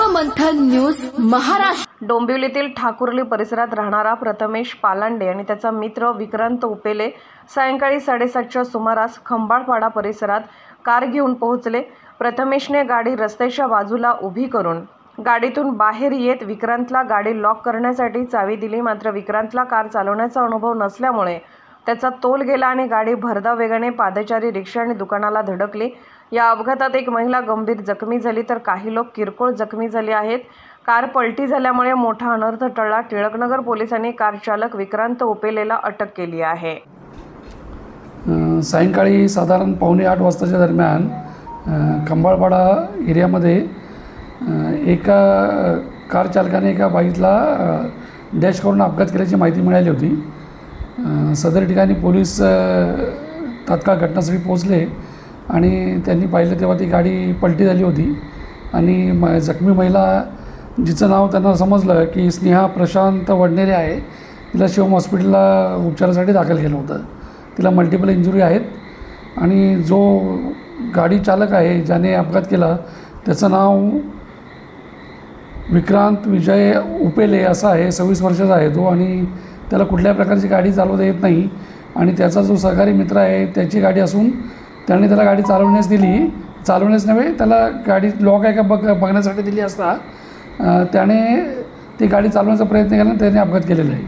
मंथन news Maharashtra. डोंबिवलीतील Thakurli परिसरात राहणारा प्रथमेश पालांडे आणि त्याचा मित्र विक्रांत उपेले सायंकाळी 7:30च्या सुमारास खंबाळपाडा परिसरात कार घेऊन पोहोचले। प्रथमेशने गाडी रस्त्याच्या बाजूला उभी करून गाडीतून बाहेर येत विक्रांतला गाडी लॉक करण्यासाठी चावी दिली। मात्र विक्रांतला कार चालवण्याचा अनुभव नसल्यामुळे त्याचा तोल गेला आणि गाडी भरधाव वेगाने पादचारी रिक्षा आणि दुकानाला धडकली। या अपघातात एक महिला गंभीर जखमी झाली तर काही लोक किरकोळ जखमी झाले आहेत। कार पलटी झाल्यामुळे मोठा अनर्थ टळला। टिळकनगर पोलिसांनी कार चालक विक्रांत उपेलेला अटक केली आहे। सायंकाळी साधारण 7:45 वाजताच्या दरम्यान खंबाळपाडा एरियामध्ये एका कार चालकाने एका बाईकला डॅश करून अपघात केल्याची माहिती मिळाली होती। सदर ठिकाणी पोलीस तात्काळ घटनास्थळी पोहोचले आणि त्यांनी पाहिलं तेव्हा ती गाडी पलटी झाली होती आणि जखमी महिला जिचं नाव त्यांना समजलं की स्नेहा प्रशांत वडनेरे आहे, तिला शिवम हॉस्पिटलला उपचारासाठी दाखल केलं होतं। तिला मल्टिपल इंजुरी आहेत आणि जो गाडी चालक आहे ज्याने अपघात केला त्याचं नाव विक्रांत विजय उपेले असं आहे। 26 वर्षाचा आहे तो आणि त्याला कुठल्या प्रकारची गाडी चालवता येत नाही आणि त्याचा जो सहकारी मित्र आहे त्याची गाडी असून त्याने त्याला गाडी चालवण्यास दिली, चालवण्यास नव्हे त्याला गाडी लॉक आहे का बघण्यासाठी दिली असता त्याने ती गाडी चालवण्याचा प्रयत्न केला आणि त्याने अपघात केलेला आहे।